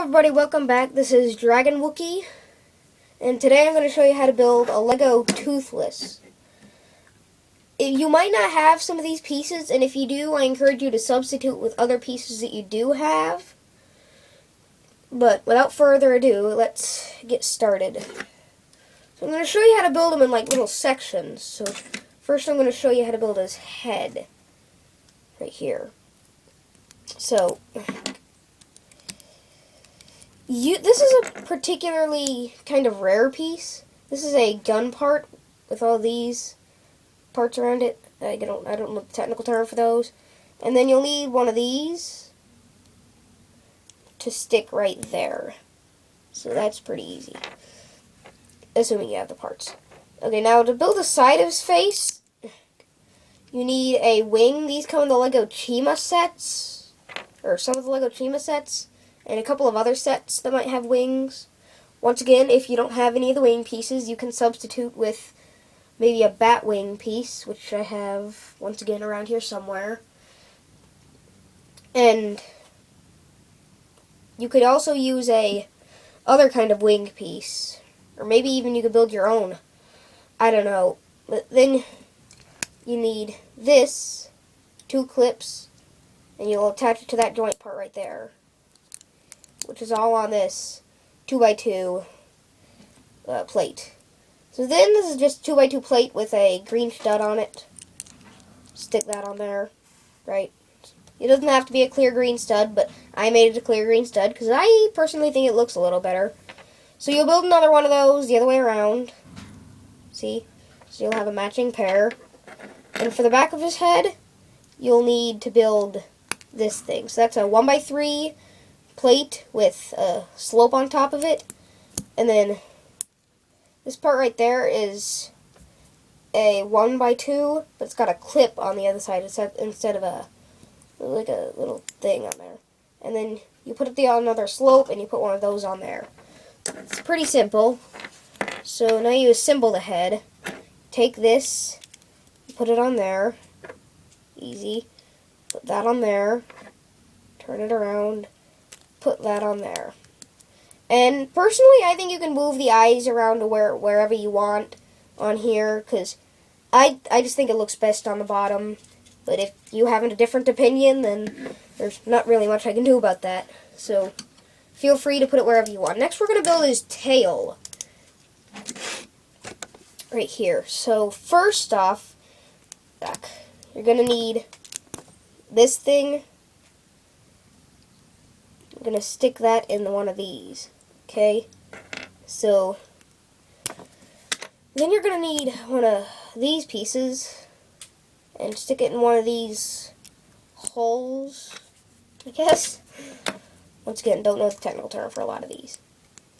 everybody, welcome back. This is Dragon Wookie, and today I'm going to show you how to build a Lego Toothless. You might not have some of these pieces, and if you do, I encourage you to substitute with other pieces that you do have. But without further ado, let's get started. So I'm going to show you how to build them in like little sections. So first I'm going to show you how to build his head right here. So this is a particularly kind of rare piece. This is a gun part with all these parts around it. I don't know the technical term for those. And then you'll need one of these to stick right there. So that's pretty easy, assuming you have the parts. Okay, now to build the side of his face, you need a wing. These come in the Lego Chima sets, or some of the Lego Chima sets, and a couple of other sets that might have wings. Once again, if you don't have any of the wing pieces, you can substitute with maybe a bat wing piece, which I have, once again, around here somewhere. And you could also use a other kind of wing piece, or maybe even you could build your own. I don't know. But then you need this, 2 clips, and you'll attach it to that joint part right there, which is all on this 2x2 plate. So then this is just a 2x2 plate with a green stud on it. Stick that on there, right? It doesn't have to be a clear green stud, but I made it a clear green stud because I personally think it looks a little better. So you'll build another one of those the other way around. See? So you'll have a matching pair. And for the back of his head, you'll need to build this thing. So that's a 1x3 plate with a slope on top of it, and then this part right there is a 1x2, but it's got a clip on the other side instead of a little thing on there. And then you put it on another slope, and you put one of those on there. It's pretty simple. So now you assemble the head. Take this, put it on there. Easy. Put that on there. Turn it around. Put that on there. And personally, I think you can move the eyes around to wherever you want on here, because I just think it looks best on the bottom. But if you have a different opinion, then there's not really much I can do about that. So feel free to put it wherever you want. Next, we're going to build his tail right here. So first off, you're going to need this thing. I'm going to stick that in one of these, okay? So then you're going to need one of these pieces and stick it in one of these holes, I guess. Once again, don't know the technical term for a lot of these.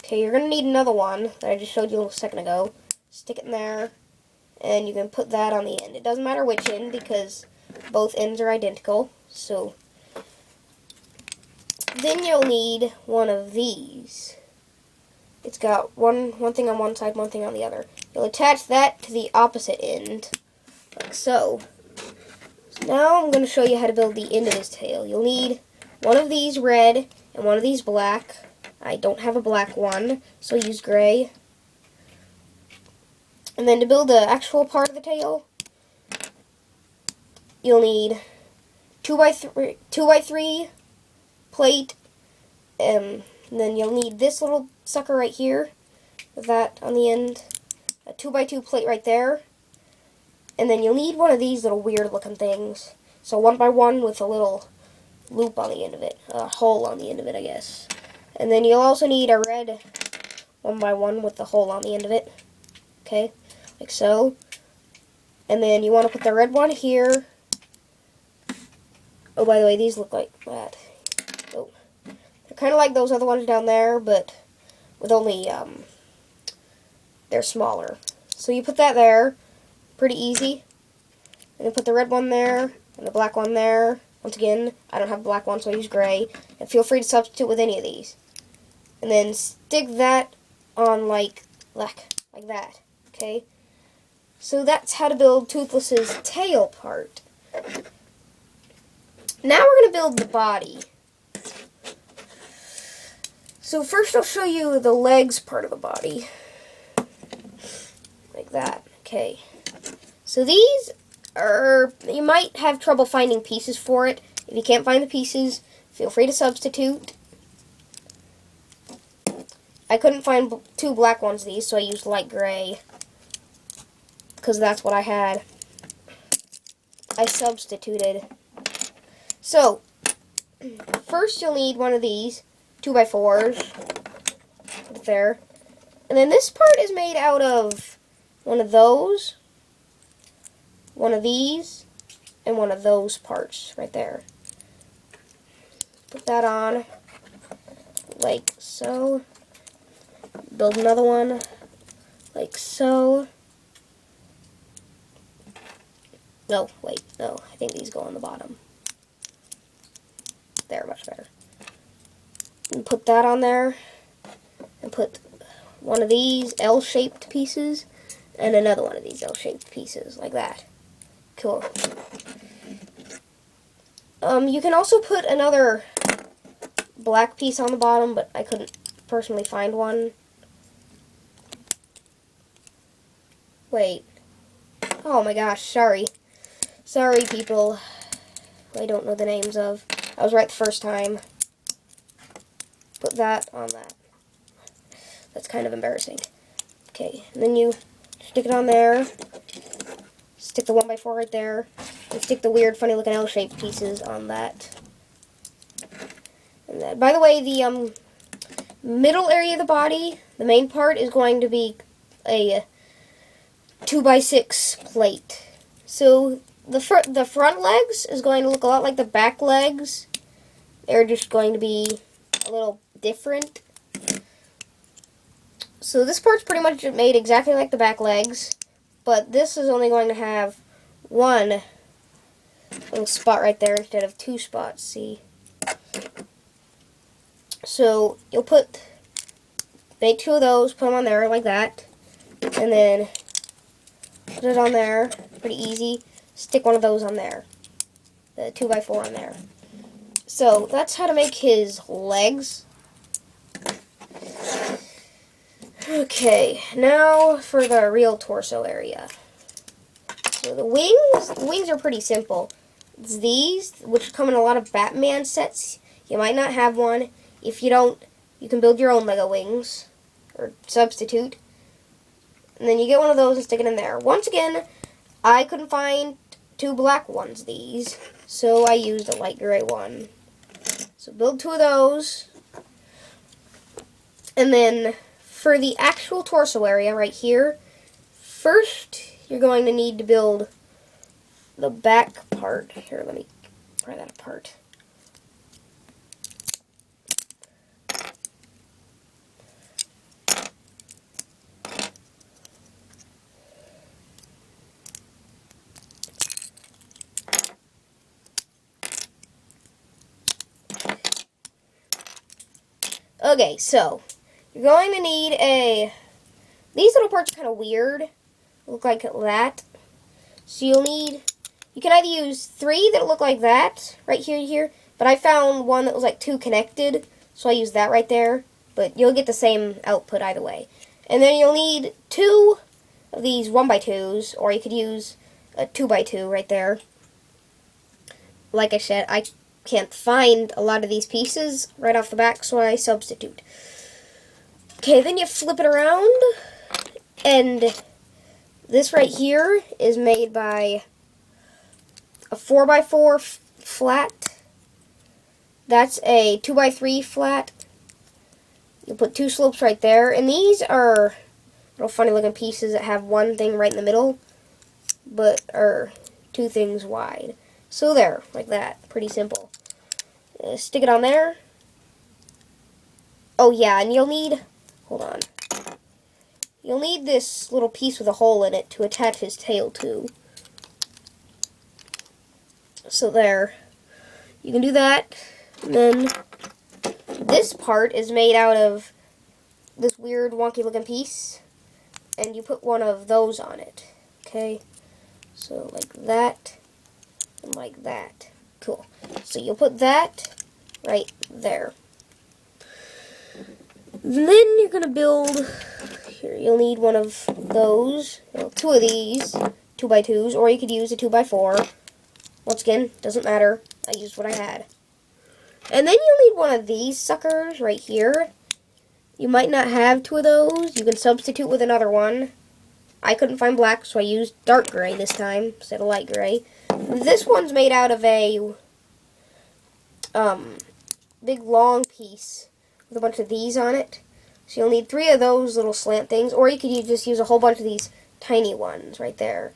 Okay, you're going to need another one that I just showed you a second ago. Stick it in there, and you can put that on the end. It doesn't matter which end because both ends are identical, so then you'll need one of these. It's got one thing on one side, one thing on the other. You'll attach that to the opposite end, like so. So now I'm going to show you how to build the end of his tail. You'll need one of these red and one of these black. I don't have a black one, so use gray. And then to build the actual part of the tail, you'll need 2x3 plate, and then you'll need this little sucker right here with that on the end, a 2x2 plate right there, and then you'll need one of these little weird looking things, so 1x1 with a little loop on the end of it, a hole on the end of it, I guess. And then you'll also need a red 1x1 with the hole on the end of it, okay, like so. And then you want to put the red one here. Oh, by the way, these look like that. Oh. They're kind of like those other ones down there, but with only, they're smaller. So you put that there, pretty easy. And then put the red one there, and the black one there. Once again, I don't have a black one, so I use gray. And feel free to substitute with any of these. And then stick that on like that, okay? So that's how to build Toothless's tail part. Now we're going to build the body. So first I'll show you the legs part of the body. Like that. Okay. So these are, you might have trouble finding pieces for it. If you can't find the pieces, feel free to substitute. I couldn't find two black ones of these, so I used light gray. Because that's what I had. I substituted. So, first you'll need one of these 2x4s. Put it there. And then this part is made out of one of those, one of these, and one of those parts right there. Put that on like so. Build another one like so. No, wait, no, I think these go on the bottom. There, much better. And put that on there. And put one of these L-shaped pieces and another one of these L-shaped pieces, like that. Cool. You can also put another black piece on the bottom, but I couldn't personally find one. Wait. Oh my gosh, sorry. Sorry, people. I don't know the names of. I was right the first time. Put that on that. That's kind of embarrassing. Okay, and then you stick it on there. Stick the 1x4 right there. And stick the weird, funny looking L-shaped pieces on that. And that. By the way, the middle area of the body, the main part, is going to be a 2x6 plate. So the front legs is going to look a lot like the back legs. They're just going to be a little different. So this part's pretty much made exactly like the back legs, but this is only going to have one little spot right there instead of two spots, see? So you'll make two of those, put them on there like that, and then put it on there, pretty easy. Stick one of those on there, the 2x4 on there. So that's how to make his legs. Okay, now for the real torso area. So the wings are pretty simple. It's these, which come in a lot of Batman sets. You might not have one. If you don't, you can build your own Lego wings, or substitute. And then you get one of those and stick it in there. Once again, I couldn't find two black ones, these, so I used a light gray one. So build two of those. And then for the actual torso area right here, first you're going to need to build the back part. Here, let me pry that apart. Okay, so you're going to need these little parts are kind of weird. Look like that. So you can either use three that look like that, right here and here, but I found one that was like two connected, so I used that right there, but you'll get the same output either way. And then you'll need two of these 1x2s, or you could use a 2x2 right there. Like I said, I can't find a lot of these pieces right off the back, so I substitute. Okay, then you flip it around, and this right here is made by a 4x4 flat. That's a 2x3 flat. You put two slopes right there, and these are little funny looking pieces that have one thing right in the middle, but are two things wide. So there, like that, pretty simple. Stick it on there. Oh yeah, and you'll need, hold on. You'll need this little piece with a hole in it to attach his tail to. So there. You can do that. And then this part is made out of this weird wonky looking piece. And you put one of those on it. Okay? So like that. And like that. Cool. So you'll put that right there. Then you're gonna build. Here, you'll need one of those. Well, two of these, 2x2s, or you could use a 2x4. Once again, doesn't matter. I used what I had. And then you'll need one of these suckers right here. You might not have two of those. You can substitute with another one. I couldn't find black, so I used dark gray this time instead of light gray. This one's made out of a big long piece with a bunch of these on it. So you'll need 3 of those little slant things, or you could just use a whole bunch of these tiny ones right there.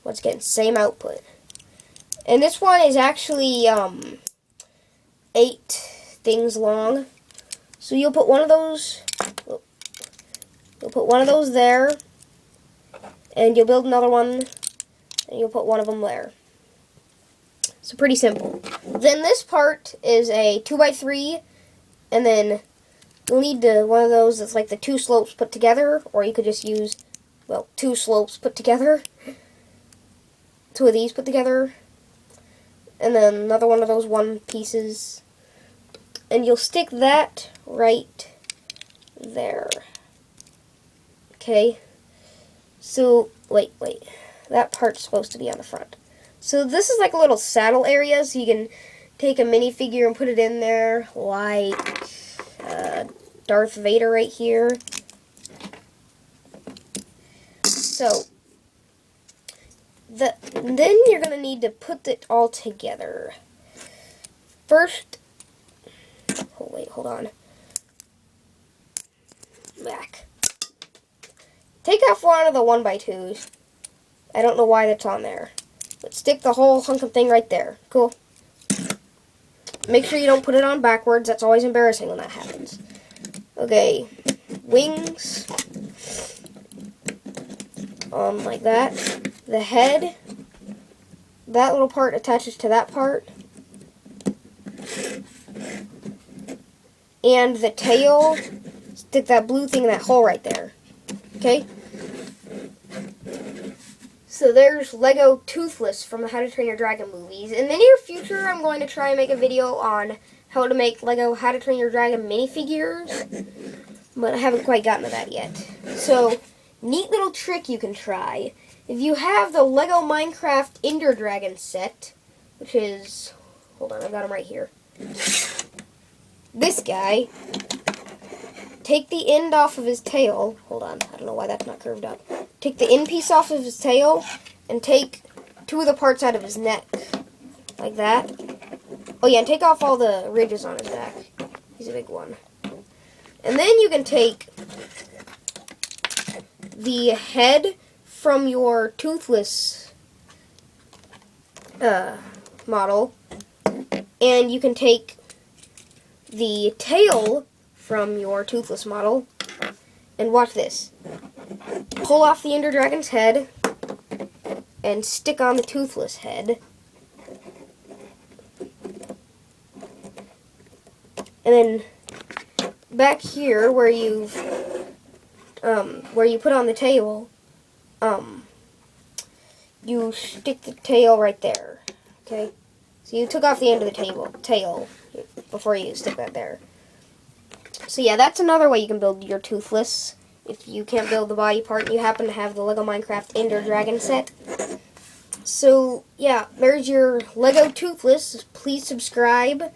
Once again, same output. And this one is actually 8 things long. So you'll put one of those. You'll put one of those there, and you'll build another one, and you'll put one of them there. So pretty simple. Then this part is a 2x3, and then you'll need one of those that's like the 2 slopes put together, or you could just use, well, 2 slopes put together. 2 of these put together, and then another one of those 1 pieces. And you'll stick that right there. Okay? So, wait. That part's supposed to be on the front. So this is like a little saddle area, so you can take a minifigure and put it in there, like Darth Vader right here. So, then you're going to need to put it all together. First, oh wait, hold on. Back. Take off one of the 1x2s. I don't know why that's on there. But stick the whole hunk of thing right there. Cool. Make sure you don't put it on backwards. That's always embarrassing when that happens. Okay. Wings. Like that. The head. That little part attaches to that part. And the tail. Stick that blue thing in that hole right there. Okay? So there's Lego Toothless from the How to Train Your Dragon movies. In the near future, I'm going to try and make a video on how to make Lego How to Train Your Dragon minifigures, but I haven't quite gotten to that yet. So, neat little trick you can try. If you have the Lego Minecraft Ender Dragon set, which is, hold on, I've got him right here. This guy, take the end off of his tail. Hold on, I don't know why that's not curved up. Take the end piece off of his tail and take 2 of the parts out of his neck. Like that. Oh yeah, and take off all the ridges on his back. He's a big one. And then you can take the head from your toothless model, and you can take the tail from your toothless model, and watch this. Pull off the Ender Dragon's head and stick on the toothless head. And then back here where you put on the tail, you stick the tail right there. Okay? So you took off the end of the tail before you stick that there. So yeah, that's another way you can build your Toothless. If you can't build the body part and you happen to have the Lego Minecraft Ender Dragon set. So yeah, there's your Lego Toothless. Please subscribe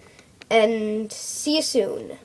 and see you soon.